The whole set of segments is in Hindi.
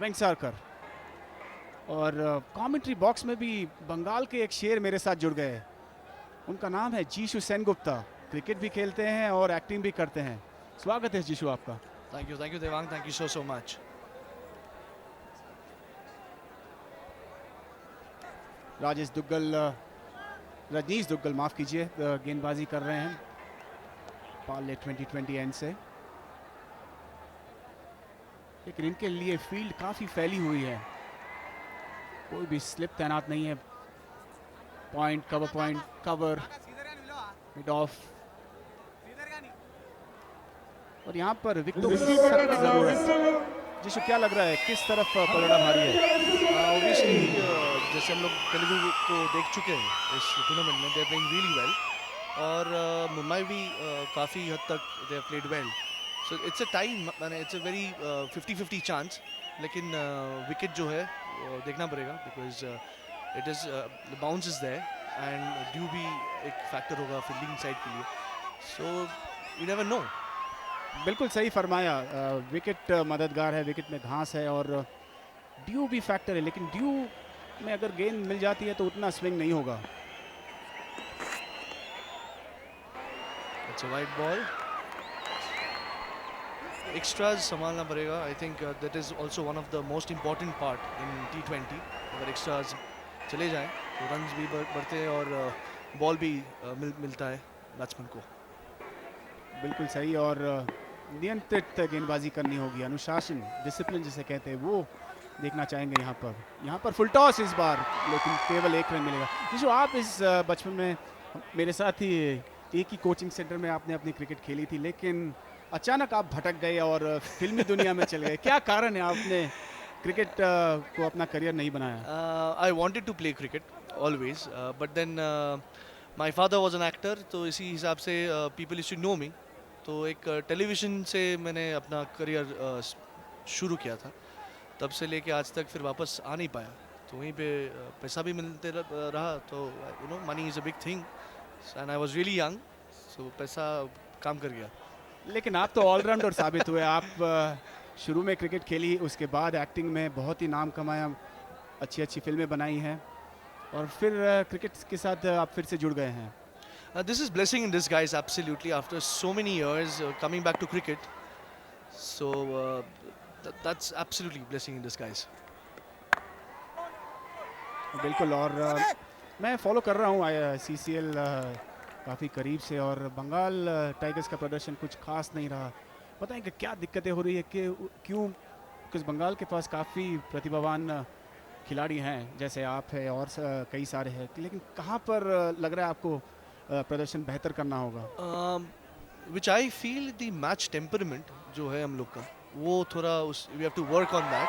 वेंगसरकर। और कमेंट्री बॉक्स में भी बंगाल के एक शेर मेरे साथ जुड़ गए। उनका नाम है जीशु सेनगुप्ता। क्रिकेट भी खेलते हैं और एक्टिंग भी करते हैं। स्वागत है जीशु आपका। Thank you Devang, thank you so much. Rajneesh Duggal माफ कीजिए, गेंदबाजी कर रहे हैं पार्ले 2020 एंड से। लेकिन इनके लिए फील्ड काफ़ी फैली हुई है, कोई भी स्लिप तैनात नहीं है। पॉइंट कवर मिड ऑफ, और यहाँ पर विकेटों की सख्त ज़रूरत। जिसको क्या लग रहा है किस तरफ पलड़ा भारी है? ऑब्वियसली जैसे हम लोग तेलुगु को देख चुके हैं इस टूर्नामेंट में, they are playing really well. और मुंबई भी काफ़ी हद तक they have played well. So it's a time, मैंने इट्स अ वेरी 50-50 चांस। लेकिन विकेट जो है देखना पड़ेगा, because it is the bounce is there and due भी एक फैक्टर होगा फील्डिंग साइड के लिए। So you never know. बिल्कुल सही फरमाया। विकेट मददगार है, विकेट में घास है और ड्यू भी फैक्टर है। लेकिन ड्यू में अगर गेंद मिल जाती है तो उतना स्विंग नहीं होगा। It's a wide ball, extras संभालना पड़ेगा। I think that is also one of the most important part in T20। अगर एक्स्ट्राज चले जाएं तो रन्स भी बढ़ते हैं और बॉल भी मिलता है बैट्समैन को। बिल्कुल सही। और नियंत्रित गेंदबाजी करनी होगी, अनुशासन, डिसिप्लिन जिसे कहते हैं, वो देखना चाहेंगे यहाँ पर फुल टॉस इस बार, लेकिन केवल 1 रन मिलेगा। जिसको आप इस बचपन में मेरे साथ ही एक ही कोचिंग सेंटर में आपने अपनी क्रिकेट खेली थी, लेकिन अचानक आप भटक गए और फिल्मी दुनिया में चले गए। क्या कारण है आपने क्रिकेट को अपना करियर नहीं बनाया? I wanted to play cricket always, but then my father was an actor, तो इसी हिसाब से people used to know me. तो एक टेलीविज़न से मैंने अपना करियर शुरू किया था। तब से लेके आज तक फिर वापस आ नहीं पाया। तो वहीं पे पैसा भी मिलते रहा, तो you know money is a big thing and I was really young, so पैसा काम कर गया। लेकिन आप तो ऑलराउंडर साबित हुए। आप शुरू में क्रिकेट खेली, उसके बाद एक्टिंग में बहुत ही नाम कमाया, अच्छी अच्छी फिल्में बनाई हैं, और फिर क्रिकेट के साथ आप फिर से जुड़ गए हैं। This is blessing in disguise, absolutely. After so many years, coming back to cricket, so that's absolutely blessing in disguise. बिल्कुल। और मैं फॉलो कर रहा हूँ CCL काफ़ी करीब से, और बंगाल टाइगर्स का प्रदर्शन कुछ खास नहीं रहा। पता है कि क्या दिक्कतें हो रही है, कि क्यों? कुछ बंगाल के पास काफ़ी प्रतिभावान खिलाड़ी हैं, जैसे आप है और कई सारे हैं, लेकिन कहाँ पर लग रहा है आपको प्रदर्शन बेहतर करना होगा? Which I feel the match temperament जो है हम लोग का, वो थोड़ा उस we have to work on that,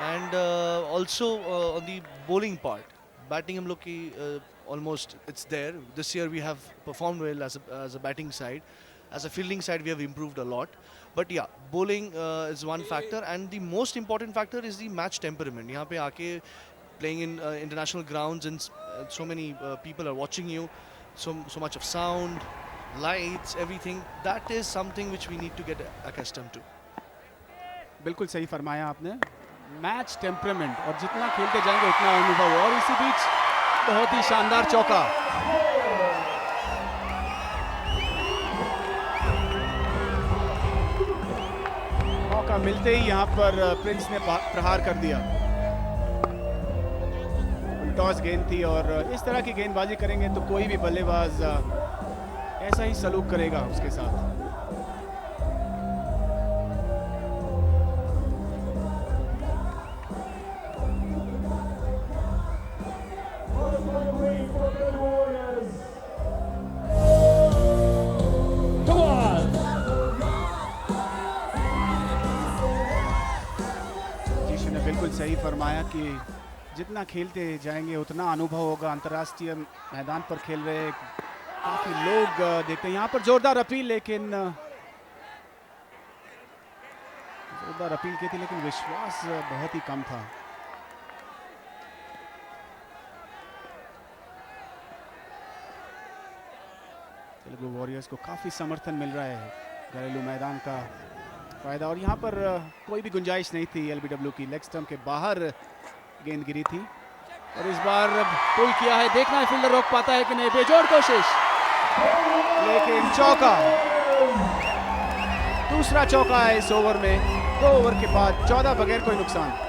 and also on the bowling part. Batting हम लोग की almost it's there. This year we have performed well as a batting side. As a fielding side we have improved a lot. But yeah, bowling is one factor, and the most important factor is the match temperament. यहाँ पे आके playing in international grounds, and so many people are watching you, so much of sound, lights, everything. That is something which we need to get accustomed to. बिल्कुल सही फरमाया आपने। मैच टेम्परामेंट, और जितना खेलते जाएंगे उतना अनुभव। और इसी बीच बहुत ही शानदार चौका। मौका मिलते ही यहाँ पर प्रिंस ने प्रहार कर दिया। टॉस गेंद थी, और इस तरह की गेंदबाजी करेंगे तो कोई भी बल्लेबाज ऐसा ही सलूक करेगा उसके साथ। जिसने बिल्कुल सही फरमाया कि जितना खेलते जाएंगे उतना अनुभव होगा। अंतर्राष्ट्रीय मैदान पर खेल रहे काफ़ी लोग देखते हैं। यहाँ पर जोरदार अपील, लेकिन जोरदार अपील की थी, लेकिन विश्वास बहुत ही कम था। तेलुगु वॉरियर्स को काफ़ी समर्थन मिल रहा है घरेलू मैदान का। फायदा, और यहाँ पर कोई भी गुंजाइश नहीं थी एलबीडब्ल्यू की। लेग स्टंप के बाहर गेंद गिरी थी और इस बार पुल किया है। देखना है फील्डर रोक पाता है कि नहीं। बेजोड़ कोशिश, लेकिन चौका, दूसरा चौका है इस ओवर में। 2 ओवर के बाद 14 बगैर कोई नुकसान।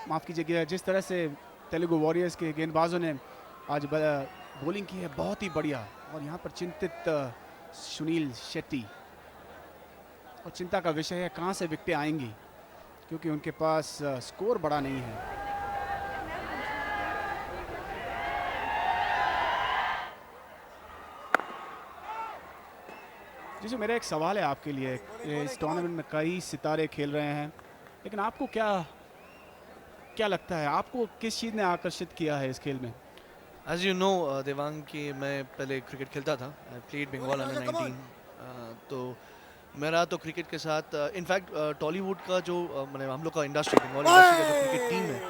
माफ़ कीजिएगा, जिस तरह से तेलुगु वॉरियर्स के गेंदबाजों ने आज बॉलिंग की है बहुत ही बढ़िया। और यहाँ पर चिंतित सुनील शेट्टी, और चिंता का विषय है कहाँ से विकेटें आएंगी, क्योंकि उनके पास स्कोर बड़ा नहीं है। जी, मेरा एक सवाल है आपके लिए। इस टूर्नामेंट में कई सितारे खेल रहे हैं, लेकिन आपको क्या लगता है, आपको किस चीज़ ने आकर्षित किया है इस खेल में? एज यू नो देवांग, कि मैं पहले क्रिकेट खेलता था। I played Bengal under 19। तो मेरा तो क्रिकेट के साथ इनफैक्ट टॉलीवुड का जो मैंने हम लोग का इंडस्ट्री, बंगाल इंडस्ट्री का जो क्रिकेट टीम है,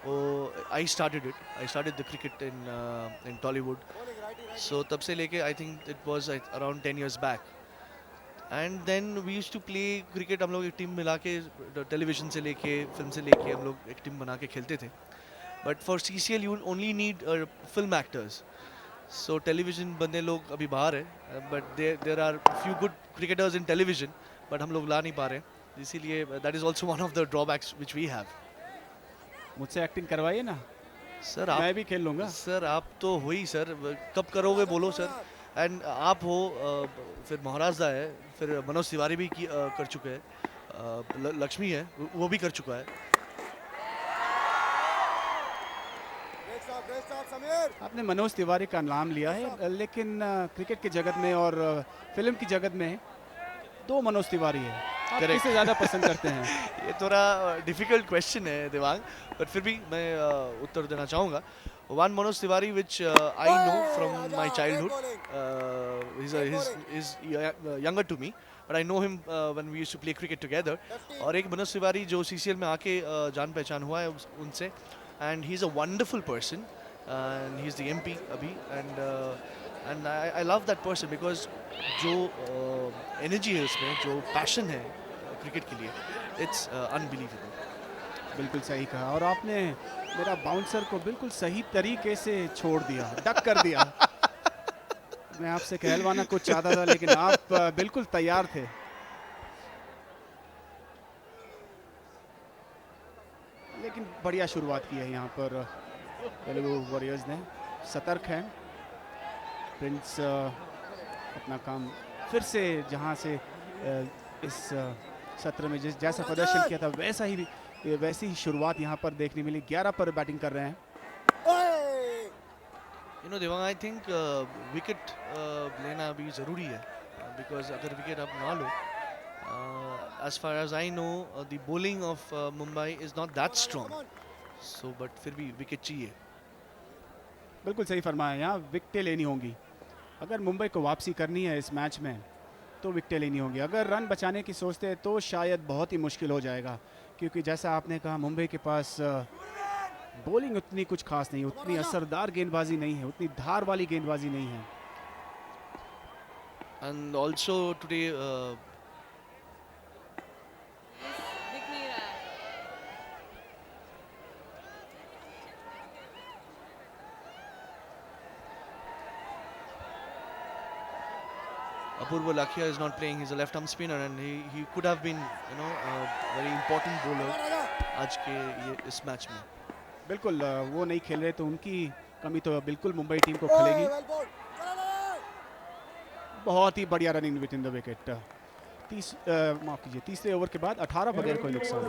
वो I started the cricket in Tollywood. So तब से लेके I think it was around 10 years back. And then we used to play cricket. हम लोग एक टीम मिला के, टेलीविजन से लेके, फिल्म से लेके, हम लोग एक टीम बना के खेलते थे। But for CCL you only need film actors. So television बंदे लोग अभी बाहर है, but there are few good cricketers in television, but हम लोग ला नहीं पा रहे। इसीलिए that is also one of the drawbacks which we have. मुझसे एक्टिंग करवाइए ना, सर मैं भी खेल लूँगा। सर आप तो हो ही सर, कब करोगे बोलो सर। एंड आप हो, फिर महाराज दा है, फिर मनोज तिवारी भी कर चुके हैं, लक्ष्मी है वो भी कर चुका है। आपने मनोज तिवारी का नाम लिया है, लेकिन क्रिकेट की जगत में और फिल्म की जगत में 2 मनोज तिवारी है। आप किसे ज़्यादा पसंद करते हैं? ये थोड़ा डिफिकल्ट क्वेश्चन है देवांग, बट फिर भी मैं उत्तर देना चाहूँगा। One Manoj Tiwari, which I know from my childhood. He's younger to me, but I know him when we used to play cricket together. और एक मनोज तिवारी जो CCL में आके जान पहचान हुआ है उनसे, and he's a wonderful person, and he's the MP अभी, and I love that person because जो energy है उसमें, जो passion है क्रिकेट के लिए, it's unbelievable. बिल्कुल सही कहा, और आपने मेरा बाउंसर को बिल्कुल सही तरीके से छोड़ दिया, डक कर दिया। मैं आपसे कहलवाना कुछ चाहता था, लेकिन आप बिल्कुल तैयार थे। लेकिन बढ़िया शुरुआत की है यहाँ पर तेलुगु वॉरियर्स ने। सतर्क हैं प्रिंस, अपना काम फिर से जहाँ से इस सत्र में जैसा प्रदर्शन किया था वैसी ही शुरुआत यहाँ पर देखने मिली। 11 पर बैटिंग कर रहे हैं। You know Devang, I think wicket लेना भी ज़रूरी है, बिकॉज अगर विकेट आप ना लो, as far as I know the bowling of Mumbai is not that strong, so but फिर भी विकेट चाहिए। बिल्कुल सही फरमाया, यहाँ विकेटें लेनी होंगी। अगर मुंबई को वापसी करनी है इस मैच में तो विकेटें लेनी होंगी। अगर रन बचाने की सोचते हैं तो शायद बहुत ही मुश्किल हो जाएगा, क्योंकि जैसा आपने कहा मुंबई के पास बॉलिंग उतनी कुछ खास नहीं, उतनी असरदार गेंदबाजी नहीं है, उतनी धार वाली गेंदबाजी नहीं है। And also today Apurva Lakhia is not playing. He's a left-arm spinner, and he could have been, you know, a very important bowler आज के इस मैच में। बिल्कुल, वो नहीं खेल रहे तो उनकी कमी तो बिल्कुल मुंबई टीम को खलेगी। बहुत ही बढ़िया running with in the wicket. माफ कीजिए, तीसरे ओवर के बाद 18 बगैर कोई नुकसान।